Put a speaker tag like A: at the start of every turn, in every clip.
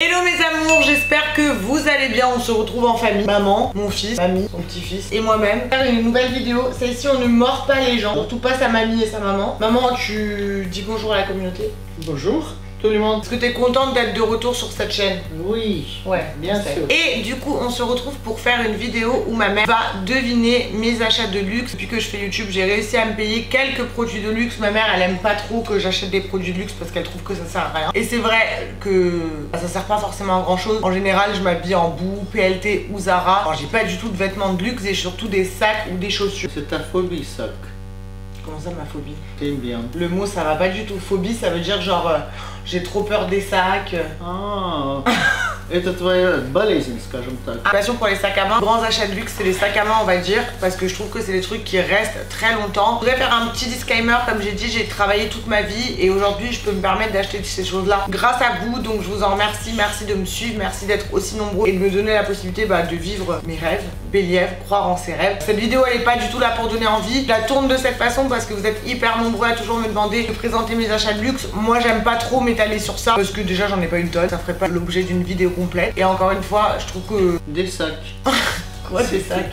A: Hello mes amours, j'espère que vous allez bien. On se retrouve en famille. Maman, mon fils, mamie, son petit-fils et moi-même. Faire une nouvelle vidéo. Celle-ci, on ne mord pas les gens. Surtout pas sa mamie et sa maman. Maman, tu dis bonjour à la communauté?
B: Bonjour tout le monde.
A: Est-ce que t'es contente d'être de retour sur cette chaîne?
B: Oui,
A: ouais,
B: bien sûr.
A: Et du coup, on se retrouve pour faire une vidéo où ma mère va deviner mes achats de luxe. Depuis que je fais YouTube, j'ai réussi à me payer quelques produits de luxe. Ma mère, elle aime pas trop que j'achète des produits de luxe parce qu'elle trouve que ça sert à rien. Et c'est vrai que ça sert pas forcément à grand chose. En général, je m'habille en Boo, PLT ou Zara. Alors, j'ai pas du tout de vêtements de luxe et surtout des sacs ou des chaussures.
B: C'est ta phobie, sac.
A: Comment ça, ma phobie?
B: T'aimes bien.
A: Le mot, ça va pas du tout. Phobie, ça veut dire genre j'ai trop peur des sacs.
B: Ah. Это твоя болезнь, скажем так.
A: Passion pour les sacs à main. Grands achats de luxe, c'est les sacs à main, on va dire, parce que je trouve que c'est des trucs qui restent très longtemps. Je voudrais faire un petit disclaimer, comme j'ai dit, j'ai travaillé toute ma vie et aujourd'hui je peux me permettre d'acheter ces choses-là grâce à vous, donc je vous en remercie. Merci de me suivre, merci d'être aussi nombreux et de me donner la possibilité de vivre mes rêves. Bélièvre, croire en ses rêves. Cette vidéo, elle est pas du tout là pour donner envie. Je la tourne de cette façon parce que vous êtes hyper nombreux à toujours me demander de présenter mes achats de luxe. Moi, j'aime pas trop m'étaler sur ça parce que déjà, j'en ai pas une tonne. Ça ferait pas l'objet d'une vidéo complète. Et encore une fois, je trouve que...
B: Des sacs.
A: Quoi, des sacs?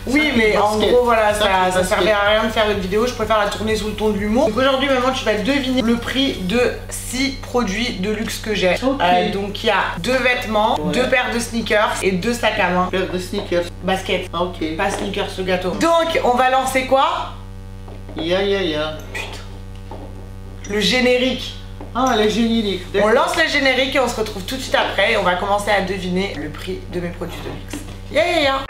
A: Oui, mais en gros, voilà, ça servait à rien de faire une vidéo. Je préfère la tourner sous le ton de l'humour. Donc aujourd'hui, maman, tu vas deviner le prix de 6 produits de luxe que j'ai.
B: Okay.
A: Donc il y a 2 vêtements, 2 paires de sneakers et 2 sacs à main.
B: Paire de sneakers.
A: Basket.
B: Ok.
A: Pas sneakers, ce gâteau. Donc, on va lancer quoi?
B: Ya.
A: Putain. Le générique.
B: Ah, le générique.
A: On lance le générique et on se retrouve tout de suite après. Et on va commencer à deviner le prix de mes produits de luxe. Ya.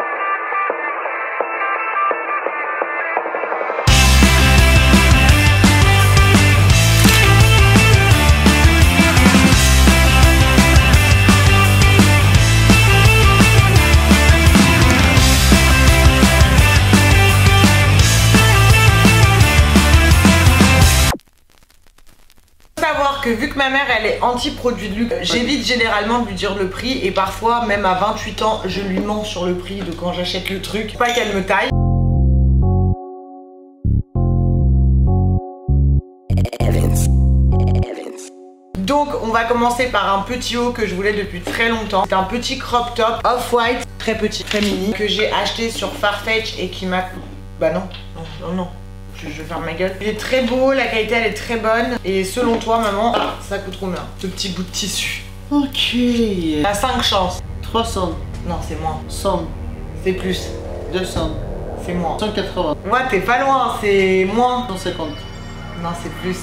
A: Que vu que ma mère elle est anti-produit de luxe, j'évite généralement de lui dire le prix et parfois même à 28 ans je lui mens sur le prix de quand j'achète le truc, pas qu'elle me taille. Donc on va commencer par un petit haut que je voulais depuis très longtemps. C'est un petit crop top off-white, très petit, très mini, que j'ai acheté sur Farfetch et qui m'a... Bah non. Je vais faire ma gueule. Il est très beau, la qualité elle est très bonne. Et selon toi maman, ça coûte combien? Ce petit bout de tissu.
B: Ok.
A: T'as 5 chances.
B: 300.
A: Non, c'est moins.
B: 100.
A: C'est plus.
B: 200.
A: C'est moins.
B: 180.
A: Ouais, t'es pas loin, c'est moins.
B: 150.
A: Non, c'est plus.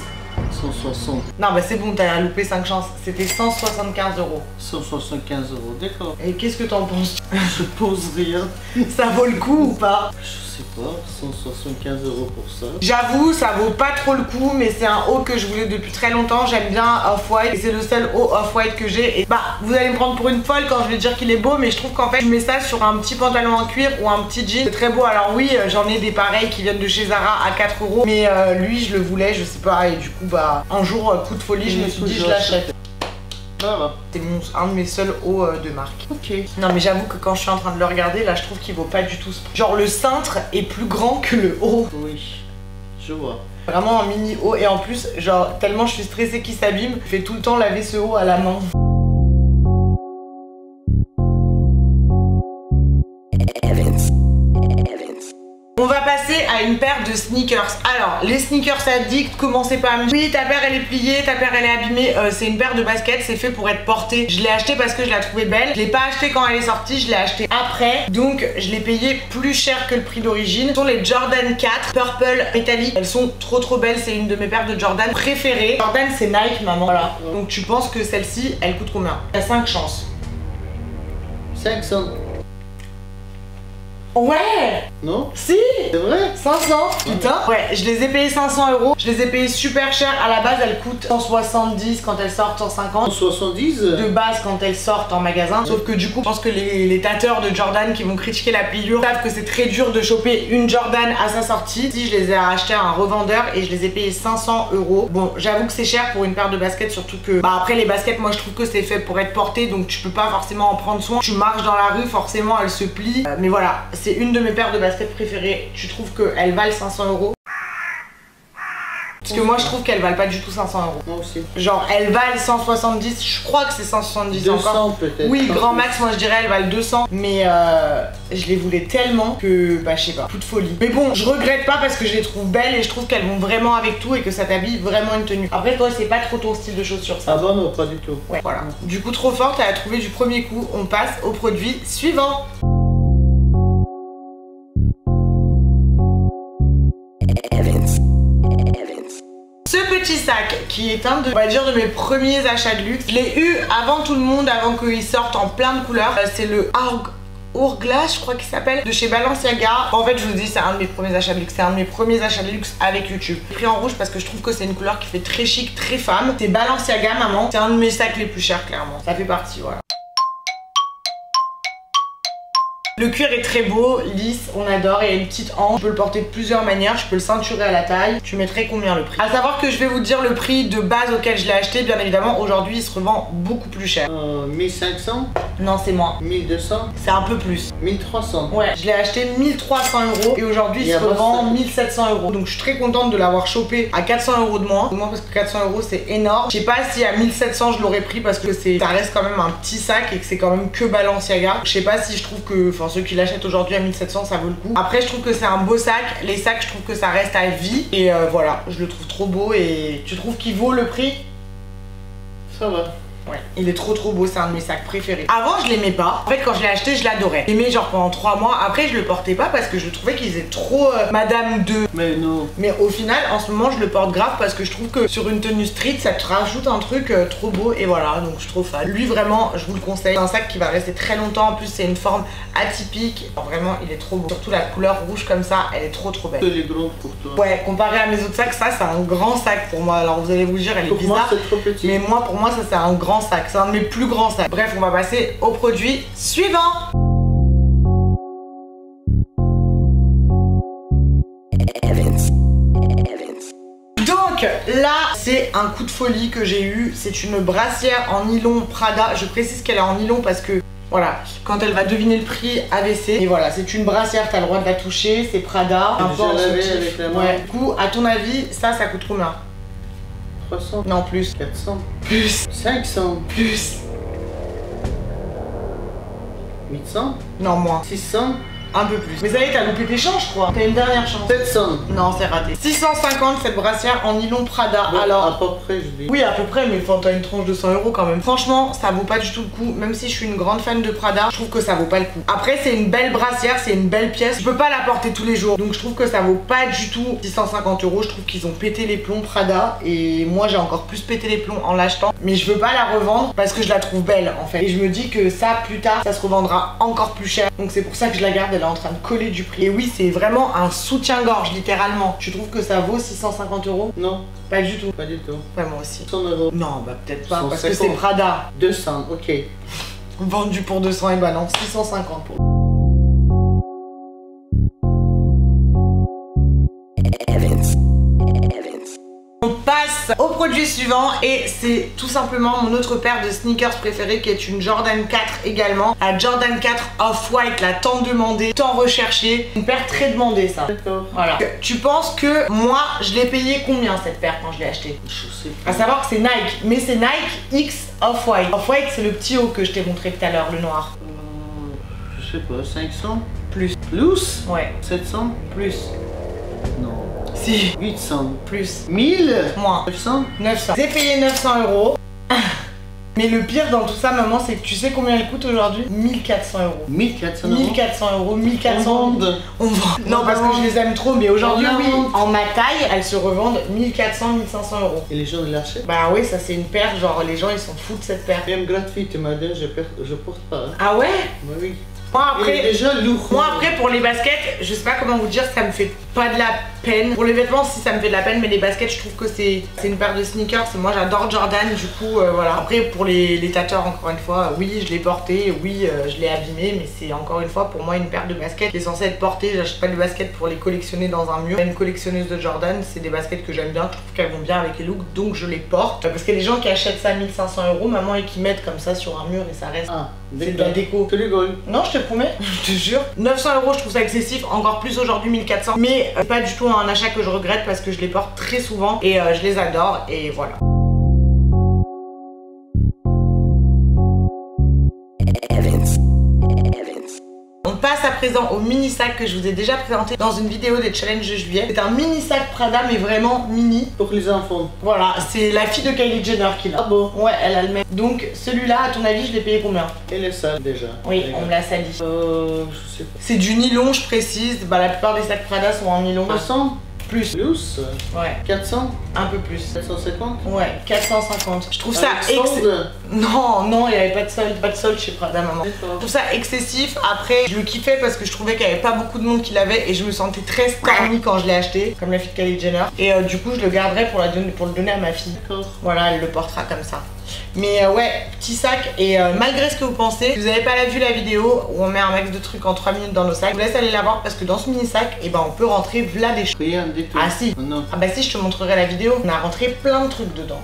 B: 160.
A: Non, bah c'est bon, t'as loupé 5 chances. C'était 175 €.
B: 175 €, d'accord.
A: Et qu'est-ce que t'en penses?
B: Je pose rien.
A: Ça vaut le coup ou pas?
B: Je sais pas, 175 € pour ça.
A: J'avoue, ça vaut pas trop le coup, mais c'est un haut que je voulais depuis très longtemps. J'aime bien Off-White et c'est le seul haut Off-White que j'ai. Et bah, vous allez me prendre pour une folle quand je vais dire qu'il est beau, mais je trouve qu'en fait, je mets ça sur un petit pantalon en cuir ou un petit jean. C'est très beau. Alors oui, j'en ai des pareils qui viennent de chez Zara à 4 €, mais lui, je le voulais, je sais pas, et du coup, bah, un jour, coup de folie, je me suis dit, je l'achète.
B: Voilà.
A: C'est un de mes seuls hauts de marque.
B: Ok.
A: Non mais j'avoue que quand je suis en train de le regarder, là je trouve qu'il vaut pas du tout ce prix. Genre le cintre est plus grand que le haut.
B: Oui, je vois.
A: Vraiment un mini haut et en plus, genre tellement je suis stressée qu'il s'abîme, je fais tout le temps laver ce haut à la main. On va passer à une paire de sneakers. Alors, les sneakers addicts, commencez pas à me dire oui, ta paire elle est pliée, ta paire elle est abîmée. C'est une paire de baskets, c'est fait pour être portée. Je l'ai acheté parce que je la trouvais belle. Je l'ai pas acheté quand elle est sortie, je l'ai acheté après. Donc, je l'ai payé plus cher que le prix d'origine. Ce sont les Jordan 4 Purple métallique. Elles sont trop belles, c'est une de mes paires de Jordan préférées. Jordan, c'est Nike, maman. Voilà. Donc, tu penses que celle-ci, elle coûte combien? T'as 5 chances.
B: 500.
A: Ouais!
B: Non?
A: Si!
B: C'est vrai?
A: 500? Putain! Ouais, je les ai payés 500 €. Je les ai payés super cher. À la base, elles coûtent 170 quand elles sortent, 150.
B: 170?
A: De base quand elles sortent en magasin. Sauf que du coup, je pense que les tâteurs de Jordan qui vont critiquer la pliure savent que c'est très dur de choper une Jordan à sa sortie. Si je les ai achetés à un revendeur et je les ai payés 500 €. Bon, j'avoue que c'est cher pour une paire de baskets, surtout que bah après les baskets, moi je trouve que c'est fait pour être porté, donc tu peux pas forcément en prendre soin. Tu marches dans la rue, forcément elles se plient. Mais voilà, c'est une de mes paires de baskets préférées. Tu trouves qu'elles valent 500 €? Parce que moi je trouve qu'elles valent pas du tout 500 euros.
B: Moi aussi.
A: Genre elles valent 170, je crois que c'est 170
B: 200
A: encore.
B: peut-être.
A: Oui, grand max, moi je dirais elles valent 200. Mais je les voulais tellement que, bah je sais pas, coup de folie. Mais bon, je regrette pas parce que je les trouve belles et je trouve qu'elles vont vraiment avec tout et que ça t'habille vraiment une tenue. Après toi c'est pas trop ton style de chaussures ça.
B: Ah bon, non, pas du tout.
A: Ouais, voilà. Du coup trop forte, elle a trouvé du premier coup. On passe au produit suivant. Ce petit sac qui est un de, on va dire, de mes premiers achats de luxe. Je l'ai eu avant tout le monde, avant qu'il sorte en plein de couleurs. C'est le Hourglass, je crois qu'il s'appelle, de chez Balenciaga. En fait, je vous dis, c'est un de mes premiers achats de luxe. C'est un de mes premiers achats de luxe avec YouTube. J'ai pris en rouge parce que je trouve que c'est une couleur qui fait très chic, très femme. C'est Balenciaga, maman. C'est un de mes sacs les plus chers, clairement. Ça fait partie, voilà. Le cuir est très beau, lisse, on adore, il y a une petite hanche, je peux le porter de plusieurs manières, je peux le ceinturer à la taille. Tu mettrais combien le prix? À savoir que je vais vous dire le prix de base auquel je l'ai acheté, bien évidemment, aujourd'hui il se revend beaucoup plus cher.
B: 1500?
A: Non, c'est moins.
B: 1200?
A: C'est un peu plus.
B: 1300?
A: Ouais, je l'ai acheté 1300 euros et aujourd'hui il se revend 1700 euros. Donc je suis très contente de l'avoir chopé à 400 euros de moins. Parce que 400 euros c'est énorme. Je sais pas si à 1700 je l'aurais pris parce que ça reste quand même un petit sac et que c'est quand même que Balenciaga. Je sais pas si je trouve que, enfin ceux qui l'achètent aujourd'hui à 1700 ça vaut le coup. Après je trouve que c'est un beau sac. Les sacs je trouve que ça reste à vie. Et voilà, je le trouve trop beau. Et tu trouves qu'il vaut le prix?
B: Ça va.
A: Ouais, il est trop beau, c'est un de mes sacs préférés. Avant je l'aimais pas, en fait quand je l'ai acheté je l'adorais. Je l'aimais genre pendant 3 mois, après je le portais pas parce que je trouvais qu'il faisait trop Madame 2.
B: Mais non.
A: Mais au final en ce moment je le porte grave parce que je trouve que sur une tenue street ça te rajoute un truc trop beau et voilà, donc je suis trop fan. Lui vraiment je vous le conseille, c'est un sac qui va rester très longtemps, en plus c'est une forme atypique. Alors, vraiment il est trop beau, surtout la couleur rouge comme ça, elle est trop belle.
B: Elle est grande pour toi.
A: Ouais, comparé à mes autres sacs, ça c'est un grand sac pour moi. Alors vous allez vous dire elle est
B: pour
A: bizarre,
B: moi, c'est trop petit.
A: mais moi pour moi ça c'est un grand sac, c'est un de mes plus grands sacs. Bref, on va passer au produit suivant. Donc là c'est un coup de folie que j'ai eu, c'est une brassière en nylon Prada. Je précise qu'elle est en nylon parce que voilà, quand elle va deviner le prix AVC. Et voilà, c'est une brassière, t'as le droit de la toucher, c'est Prada. Un peu en soutif. Ouais. Du coup, à ton avis, ça coûte combien?
B: 300?
A: Non, plus.
B: 400?
A: Plus.
B: 500?
A: Plus.
B: 800?
A: Non, moins.
B: 600?
A: Un peu plus. Mais ça y est, t'as loupé tes chances, je crois. T'as une dernière chance.
B: 700?
A: Non, c'est raté. 650 cette brassière en nylon Prada.
B: Bon,
A: alors.
B: à peu près, je dis.
A: Oui, à peu près, mais enfin, t'as une tranche de 100 euros quand même. Franchement, ça vaut pas du tout le coup. Même si je suis une grande fan de Prada, je trouve que ça vaut pas le coup. Après, c'est une belle brassière, c'est une belle pièce. Je peux pas la porter tous les jours. Donc, je trouve que ça vaut pas du tout 650 euros. Je trouve qu'ils ont pété les plombs Prada. Et moi, j'ai encore plus pété les plombs en l'achetant. Mais je veux pas la revendre parce que je la trouve belle en fait. Et je me dis que ça, plus tard, ça se revendra encore plus cher. Donc, c'est pour ça que je la garde. Elle est en train de coller du prix. Et oui, c'est vraiment un soutien-gorge, littéralement. Tu trouves que ça vaut 650 euros?
B: Non.
A: Pas du tout.
B: Pas du tout.
A: Ouais, moi aussi.
B: 100 euros.
A: Non, bah peut-être pas,
B: 150.
A: parce que c'est Prada.
B: 200, ok.
A: Vendu pour 200, et bah non, 650 pour. On passe au produit suivant et c'est tout simplement mon autre paire de sneakers préférée qui est une Jordan 4 également. La Jordan 4 Off-White, la tant demandée, tant recherchée. Une paire très demandée ça.
B: D'accord.
A: Voilà. Tu penses que moi je l'ai payé combien cette paire quand je l'ai achetée?
B: Je sais pas.
A: À savoir que c'est Nike, mais c'est Nike X Off-White. Off-White c'est le petit haut que je t'ai montré tout à l'heure, le noir.
B: Je sais pas, 500?
A: Plus.
B: Plus?
A: Ouais.
B: 700?
A: Plus.
B: Non.
A: Si.
B: 800?
A: Plus.
B: 1000?
A: Moins.
B: 900?
A: 900. J'ai payé 900 euros. Mais le pire dans tout ça, maman, c'est que tu sais combien elle coûte aujourd'hui? 1400 euros.
B: 1400 euros?
A: 1400 euros, 1400
B: On
A: euros.
B: vend.
A: On vend. Non, parce que je les aime trop, mais aujourd'hui,
B: On
A: oui,
B: vend.
A: en ma taille, elles se revendent 1400, 1500 euros.
B: Et les gens ils l'achètent?
A: Bah oui, ça c'est une paire, genre les gens ils s'en foutent de cette paire.
B: Même gratuit, tu m'as dit, je porte pas. Hein.
A: Ah ouais?
B: Bah oui.
A: Moi
B: Il est
A: après,
B: déjà lourd.
A: moi après pour les baskets, je sais pas comment vous dire, ça me fait pas de la peine. Pour les vêtements si ça me fait de la peine, mais les baskets je trouve que c'est une paire de sneakers. Moi j'adore Jordan, du coup voilà. Après pour les tateurs encore une fois, oui je l'ai porté, oui je l'ai abîmé, mais c'est encore une fois pour moi une paire de baskets qui est censée être portée. J'achète pas des baskets pour les collectionner dans un mur. Une collectionneuse de Jordan, c'est des baskets que j'aime bien, je trouve qu'elles vont bien avec les looks, donc je les porte. Parce qu'il y a des gens qui achètent ça à 1500 euros, maman, et qui mettent comme ça sur un mur et ça reste.
B: Ah,
A: c'est de la déco.
B: Tu rigoles?
A: Non, je te promets, je te jure. 900 euros, je trouve ça excessif, encore plus aujourd'hui 1400. Mais pas du tout vraiment un achat que je regrette parce que je les porte très souvent et je les adore et voilà. On passe à présent au mini sac que je vous ai déjà présenté dans une vidéo des challenges de juillet. C'est un mini sac Prada mais vraiment mini.
B: Pour les enfants.
A: Voilà, c'est la fille de Kylie Jenner qui l'a.
B: Ah bon?
A: Ouais, elle a le même. Donc celui-là, à ton avis, je l'ai payé combien?
B: Elle est sale déjà.
A: Oui, on me l'a sali.
B: Je sais pas.
A: C'est du nylon, je précise. Bah la plupart des sacs Prada sont en nylon.
B: 300
A: Plus.
B: plus.
A: Ouais.
B: 400.
A: Un peu plus.
B: 450.
A: Ouais, 450. Je trouve ça
B: solde.
A: Non, il n'y avait pas de solde chez Prada, maman. Je trouve ça excessif. Après, je le kiffais parce que je trouvais qu'il n'y avait pas beaucoup de monde qui l'avait et je me sentais très stormy quand je l'ai acheté, comme la fille de Kylie Jenner. Et du coup, je le garderai pour le donner à ma fille. Voilà, elle le portera comme ça. Mais ouais, petit sac et malgré ce que vous pensez, si vous n'avez pas vu la vidéo où on met un max de trucs en 3 minutes dans nos sacs, je vous laisse aller la voir parce que dans ce mini sac, et ben on peut rentrer v'là des choses.
B: Rien du tout.
A: Ah si.
B: Non.
A: Ah bah si, je te montrerai la vidéo. On a rentré plein de trucs dedans.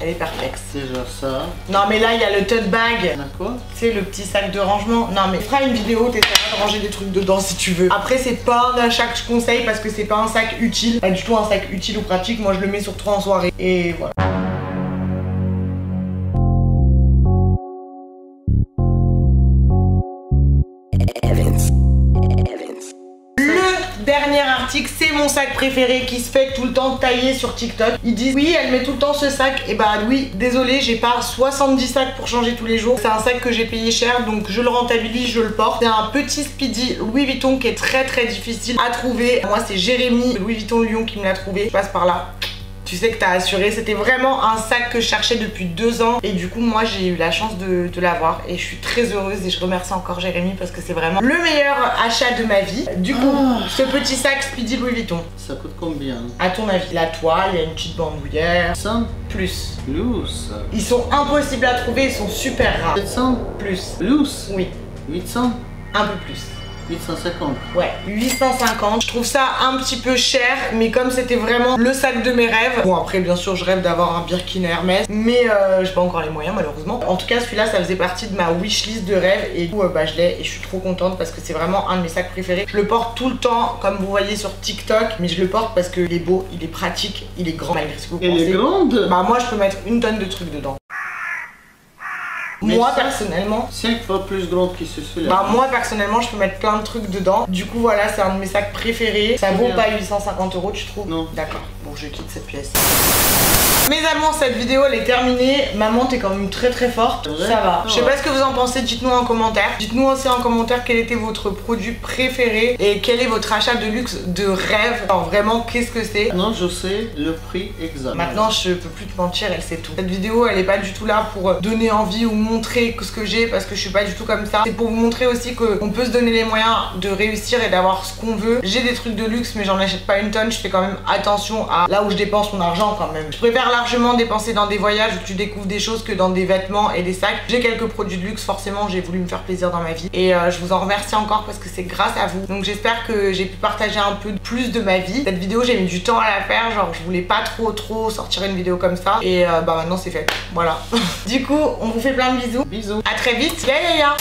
A: Elle est perplexe.
B: Déjà ça.
A: Non mais là il y a le tote bag.
B: D'accord.
A: C'est le petit sac de rangement. Non mais fera une vidéo, t'essaieras de ranger des trucs dedans si tu veux. Après c'est pas un achat que je conseille parce que c'est pas un sac utile. Pas du tout un sac utile ou pratique. Moi je le mets surtout en soirée. Et voilà. Dernier article, c'est mon sac préféré qui se fait tout le temps tailler sur TikTok. Ils disent oui, elle met tout le temps ce sac. Et bah oui, désolé, j'ai pas 70 sacs pour changer tous les jours. C'est un sac que j'ai payé cher, donc je le rentabilise, je le porte. C'est un petit Speedy Louis Vuitton qui est très difficile à trouver. Moi, c'est Jérémy de Louis Vuitton Lyon qui me l'a trouvé. Je passe par là. Tu sais que t'as assuré, c'était vraiment un sac que je cherchais depuis 2 ans et du coup moi j'ai eu la chance de l'avoir et je suis très heureuse et je remercie encore Jérémy parce que c'est vraiment le meilleur achat de ma vie. Du coup, ce petit sac Speedy Louis Vuitton.
B: Ça coûte combien?
A: À ton avis, la toile, il y a une petite bandoulière.
B: 100
A: Plus.
B: Loose.
A: Ils sont impossibles à trouver, ils sont super rares.
B: 700
A: Plus.
B: Loose.
A: Oui.
B: 800
A: Un peu plus.
B: 850.
A: Ouais, 850. Je trouve ça un petit peu cher, mais comme c'était vraiment le sac de mes rêves. Bon, après, bien sûr, je rêve d'avoir un Birkin Hermès, mais j'ai pas encore les moyens, malheureusement. En tout cas, celui-là, ça faisait partie de ma wishlist de rêve, et du coup, bah, je l'ai, et je suis trop contente parce que c'est vraiment un de mes sacs préférés. Je le porte tout le temps, comme vous voyez sur TikTok, mais je le porte parce qu'il est beau, il est pratique, il est grand, malgré ce que vous pensez.
B: Elle est grande.
A: Bah, moi, je peux mettre une tonne de trucs dedans.
B: Mais
A: moi
B: ça,
A: personnellement
B: 5 fois plus grande que celui-là.
A: Bah moi personnellement je peux mettre plein de trucs dedans. Du coup voilà, c'est un de mes sacs préférés. Ça vaut pas 850 €, tu trouves?
B: Non.
A: D'accord, bon je quitte cette pièce. Mes amours, cette vidéo elle est terminée. Maman t'es quand même très forte.
B: Ouais.
A: Ça va.
B: Ouais.
A: Je sais pas ce que vous en pensez, dites-nous en commentaire. Dites-nous aussi en commentaire quel était votre produit préféré et quel est votre achat de luxe de rêve. Alors vraiment qu'est-ce que c'est?
B: Non, je sais le prix exact.
A: Maintenant je peux plus te mentir, elle sait tout. Cette vidéo elle est pas du tout là pour donner envie ou montrer ce que j'ai parce que je suis pas du tout comme ça. C'est pour vous montrer aussi qu'on peut se donner les moyens de réussir et d'avoir ce qu'on veut. J'ai des trucs de luxe mais j'en achète pas une tonne. Je fais quand même attention à là où je dépense mon argent quand même. Je préfère largement dépenser dans des voyages où tu découvres des choses que dans des vêtements et des sacs. J'ai quelques produits de luxe, forcément j'ai voulu me faire plaisir dans ma vie et je vous en remercie encore parce que c'est grâce à vous. Donc j'espère que j'ai pu partager un peu plus de ma vie. Cette vidéo j'ai mis du temps à la faire, genre je voulais pas trop sortir une vidéo comme ça et bah maintenant c'est fait. Voilà. Du coup on vous fait plein de bisous.
B: Bisous.
A: À très vite. Ya ya ya.